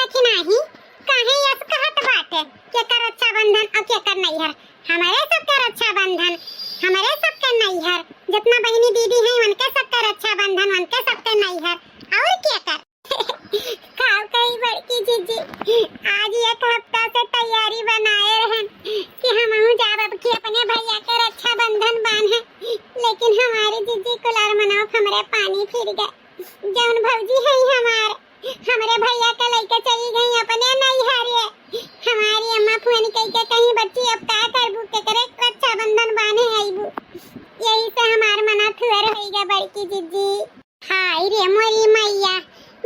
देखी नाही काहे यस कहत बाटे के कर रक्षाबंधन और के कर नैहर। हमारे सबके रक्षाबंधन हमारे सबके नैहर, जितना बहनी दीदी हैं उनके सबके रक्षाबंधन उनके सबके नैहर। और क्या कर खाओ कई बड़की जीजी आज एक हफ्ता से तैयारी बनाए रहन कि हम जाब अब की अपने भैया के रक्षाबंधन बांधे, लेकिन हमारी जीजी कुलार मनाओ हमरे पानी फिर गए। जौन भौजी है हमारे भैया के लेके चली गई अपने नैहर। हमारी अम्मा फोन करके कहीं बच्ची अब का करबू के करे रक्षाबंधन बांधे आईबू, यही से हमार मना थुअर होई गया बड़की जीजी। हाय रे मोरी मैया,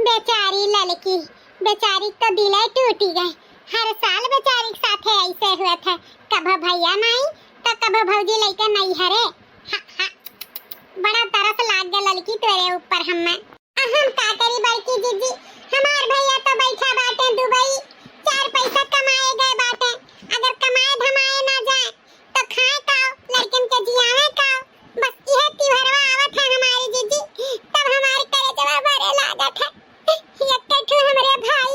बेचारी लड़की बेचारी तो दिल टूटी गए। हर साल बेचारी के साथ ऐसे हुआ था, कब भैया नहीं तो कब भौजी लेके नैहर। बड़ा तरस लाग गया लड़की तेरे ऊपर। हम का करी बड़की जीजी, हमार भैया तो बैठा बाटे दुबई, 4 पैसा कमाए गए बाटे। अगर कमाए धमाए ना जाए तो खाए काओ, लड़कन के जियावे काओ। बस यह त्योहारवा आवत है हमारी जीजी, तब हमारे करे जवाब भरे लागत है। यक्कठू हमरे भाई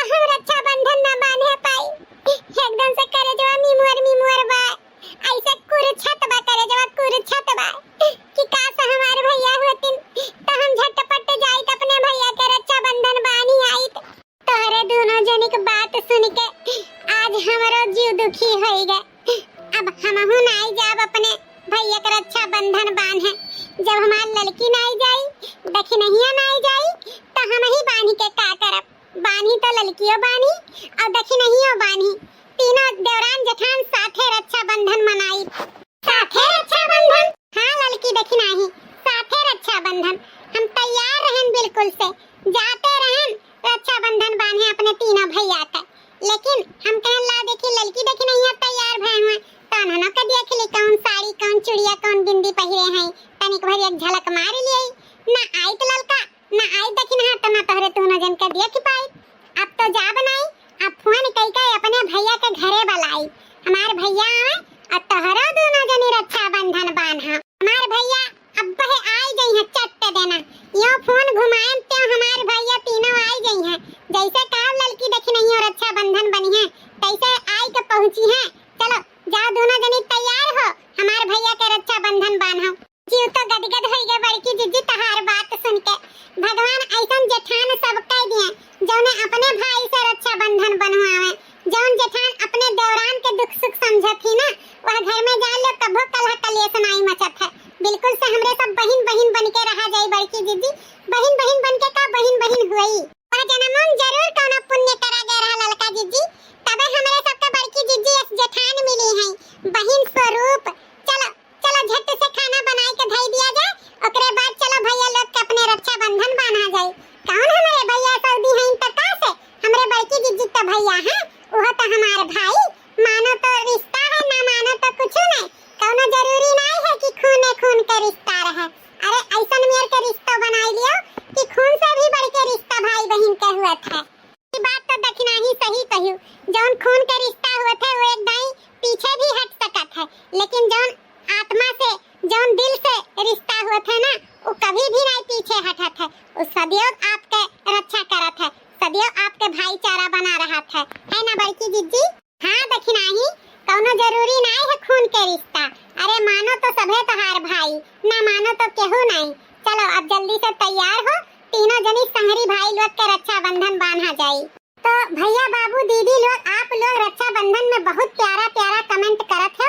हम रक्षाबंधन ना बांधे पाई, एकदम से करे जवाब मिमुर बा ऐसे कुरछत बा, करे जवाब कुरछत बा कि काश हमारे भैया होतिन तो हम झटपट जाइत अपने भैया के रक्षाबंधन बानी आइत। तोहरे दोनों जनी की बात सुन के आज हमरो जीव दुखी होई गए। अब हमहु नहीं जाब अपने भैया के रक्षाबंधन बांधे। जब हमार लड़की नहीं जाई देखी नहीं जाई तो हम ही बानी के का करब। बानी तो लड़कियों बानी और देखी नहीं बानी, तीनों देवरान जेठान साथे रक्षाबंधन मनाई। साथे रक्षाबंधन? हाँ लड़की देखी नहीं साथे रक्षाबंधन। हम तैयार रहन बिल्कुल से, जाते रहन रक्षाबंधन बांधे अपने तीनों भैया का। लेकिन हम कहन ला देखी लड़की देखी नहीं तैयार भए हुए तो उन्होंने के देख ली कौन साड़ी कौन चूड़िया कौन बिंदी पहिरे हैं, तनिक भर एक झलक मार लिए। ना आई तो ललका ना आई देखी ना तो ना तोहरे दोनों जन के देख पाई। अब तो जा बनाई, अब फोन कई कई अपने भैया के घरे बुलाई। हमार भैया आवे और तोहरो दोनों जनी रक्षाबंधन बांधा। हमार भैया अब बहे आई गई है चट्टे देना, यो फोन घुमाएं तो हमार भैया तीनों आई गई हैं। जैसे काव लड़की देखी नहीं हो रक्षाबंधन बनी है तैसे आई के पहुंची है। चलो जाओ दोनों जनी तैयार हो, हमार भैया के रक्षाबंधन बांधो। जीव तो गदगद हो गए बड़की जीजी तहार बात सुन के। भगवान ऐसन जेठान सब कह दिए जौने अपने भाई से रक्षाबंधन बनवावे। जौन जेठान अपने देवरान के दुख सुख समझती ना वह घर में जा लो कभो कलह कलेश नहीं मचत है। बिल्कुल से हमरे सब बहन बहन बन के रहा जाई बड़की जीजी। बहन बहन बन के का बहन बहन हुई, वह जन्मों जरूर कोनो पुण्य करा गए रहा ललका जीजी, तबे हमरे सबके बड़की जीजी इस जेठान मिली हैं बहन स्वरूप। चलो चलो झट से खाना बनाए के धई दिया जाए, ओकरे बाद चलो भैया लोग के अपने रक्षाबंधन बांधा जाए। कौन हमारे भैया सऊदी हैं त का से हमरे बड़की जीजी तो भैया हैं, वो तो हमारे भाई। मानो तो रिश्ता है ना मानो तो कुछ नहीं, कोनो जरूरी नहीं है कि खूने खून का रिश्ता रहे। अरे ऐसन मेर के रिश्ता बनाई लियो कि खून से भी बढ़ के रिश्ता भाई बहन के हुआ था। ये बात तो देखना ही सही कहियो, जौन खून का रिश्ता हुआ था वो एक दाई पीछे भी हट सकत है, लेकिन जौन आत्मा से जौन दिल से रिश्ता हुआ था ना वो कभी भी नहीं पीछे हटत है। वो सदैव आपके रक्षा करत है, सदैव आपके भाईचारा बना रहा था, है ना बड़की जीजी? हाँ देखना ही कोनो जरूरी नहीं है खून के रिश्ता। अरे मानो तो सभे तहार भाई, ना मानो तो केहू नहीं। चलो अब जल्दी से तैयार हो, तीनों जनी संहरी भाई लोग के रक्षाबंधन बांधा जाई। तो भैया बाबू दीदी लोग आप लोग रक्षाबंधन में बहुत प्यारा प्यारा कमेंट करत हो,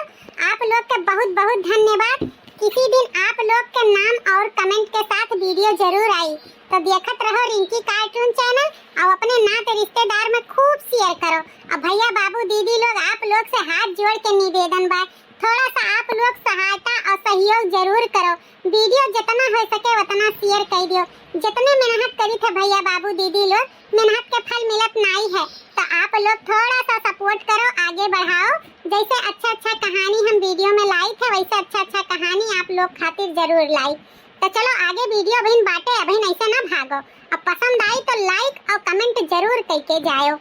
आप लोग के बहुत बहुत धन्यवाद। किसी दिन आप लोग के नाम और कमेंट के साथ वीडियो जरूर आई, तो देखत रहो रिंकी कार्टून चैनल और अपने नाते रिश्तेदार में खूब शेयर करो। अब भैया बाबू दीदी लोग आप लोग से हाथ जोड़ के निवेदन बा, थोड़ा सा आप लोग सहायता और सहयोग जरूर करो। वीडियो जितना हो सके उतना शेयर कर दियो। जितने मेहनत करी थे भैया बाबू दीदी लोग, मेहनत के फल मिलत नहीं है, तो आप लोग थोड़ा सा सपोर्ट करो, आगे बढ़ाओ। जैसे अच्छा कहानी हम वीडियो में लाई थे वैसे अच्छा कहानी आप लोग खातिर जरूर लाई। तो चलो आगे वीडियो बहन बाटे, अभी ऐसे ना भागो। अब पसंद आई तो लाइक और कमेंट जरूर करके जाओ।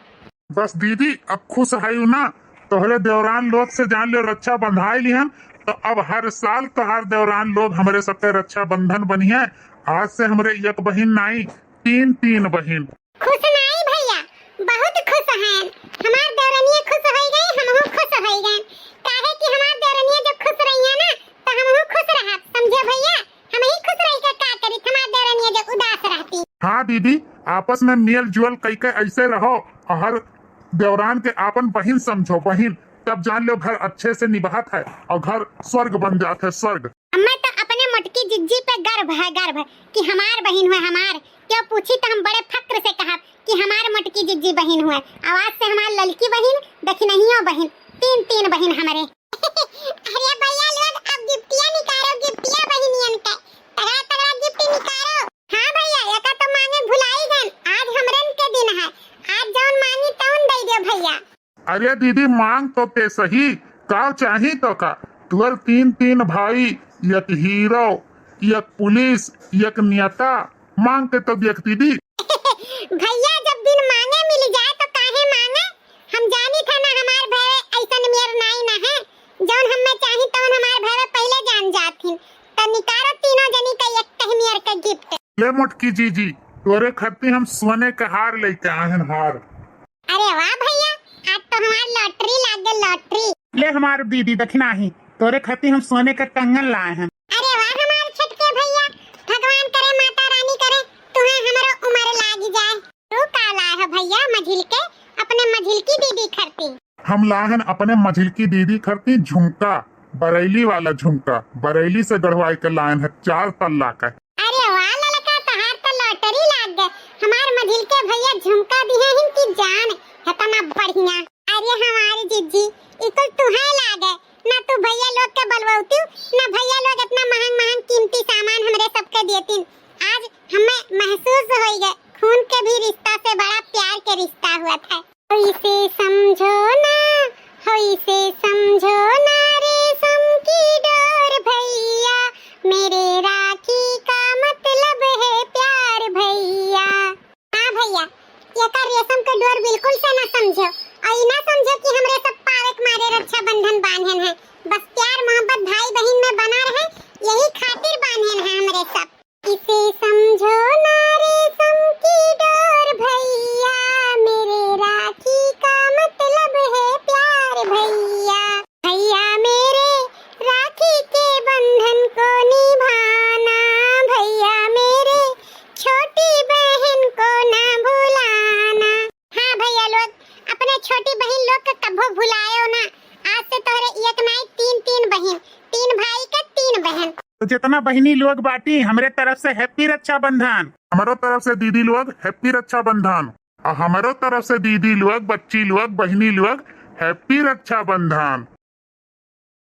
बस दीदी अब खुश है ना, तोहरे देवरान लोग से जान ले रक्षा बंधाई लिहन, तो अब हर साल तोहार देवरान लोग हमारे सबके रक्षा बंधन बनी है। आज से हमरे एक बहन नहीं 3 बहन। खुश नहीं भैया, दीदी आपस में मेल जुल कई के ऐसे रहो और हर देवरान के आपन बहिन समझो बहिन, तब जान लो घर अच्छे से निभात है और घर स्वर्ग बन जाता है स्वर्ग। हमें तो अपने मोटकी जिज्जी पे गर्व है कि हमार बहन हुए हमार। क्यों पूछी तो हम बड़े फक्र से कहा कि हमार मोटकी जिज्जी बहन हुए। आवाज से हमार ललकी बहन दखिनहियो बहन तीन बहन हमारे। अरे भैया लोग अब गिफ्टियां निकालो, गिफ्टियां बहनियन के तगड़ा गिफ्ट निकालो। हाँ भैया एका तो मांगे भुलाई गन, आज हमरन के दिन है, आज जौन मांगी तौन दे दो भैया। अरे दीदी मांग तो ते सही का चाही तो का, तुअर तीन भाई, एक हीरो, एक पुलिस, एक नेता, मांग के तो देख दीदी। भैया जब दिन मांगे मिल जाए तो काहे मांगे, हम जानी था ना हमार भैया ऐसन मेर नाई ना है, जौन हमें चाही तौन हमार भैया पहले जान जाथिन। तो निकारो तीनों जनी का एक कह मेर का गिफ्ट। ले मोटकी जीजी तोरे खातिर हम सोने का हार लेके आए हैं हार। अरे वाह भैया आज तो हमार लॉटरी लाग गई लॉटरी। ले हमार दीदी दक्षिणा ही तोरे खातिर हम सोने का कंगन लाए हैं। अरे वाह हमार छटके भैया, भगवान करे माता रानी करे तुम्हें हमारो उम्र लाग जाए। तू का लाए है भैया मझिल के अपने मझिल की दीदी खरती। हम लाए हैं अपने मझिल की दीदी खरती झुमका, बरेली वाला झुमका, बरेली से गढ़वाई के लाए हैं 4 तल्ला का। अरे वाह ललका तहार तो लॉटरी लाग गए, हमार मझिल के भैया झुमका दिए हैं की जान है तना बढ़िया। अरे हमारी जिज्जी इकुल तुहे लागे ना, तू भैया लोग के बलवौती ना, भैया लोग इतना महंग कीमती सामान हमरे सबके देतीन। आज हमें महसूस हो गए खून के भी रिश्ता से बड़ा प्यार के रिश्ता हुआ था। इसे समझो ना, हो इसे समझो ना, रेशम की डोर भैया, मेरे राखी का मतलब है प्यार भैया। हाँ भैया ये का रेशम के डोर बिल्कुल से ना समझो, और ना समझो कि हमरे सब पावक मारे रक्षा बंधन बांधन है, बस प्यार मोहब्बत भाई बहन में बना रहे यही खातिर बांधन है हमरे सब। इसे समझो ना रेशम की डोर भैया, मेरे राखी का मतलब है प्यार भैया। भैया मेरे राखी के बंधन को निभाना, भैया मेरे छोटी बहन को ना भुलाना। हाँ भैया लोग अपने छोटी बहन लोग को कभो भुलायो ना, आज से तोरे एक नाई तीन बहन, 3 भाई के 3 बहन। तो जितना बहनी लोग बाटी हमरे तरफ से हैप्पी रक्षाबंधन। हमारो तरफ से दीदी लोग हैप्पी रक्षाबंधन, और हमारो तरफ से दीदी लोग, बच्ची लोग, बहनी लोग हैप्पी रक्षाबंधन।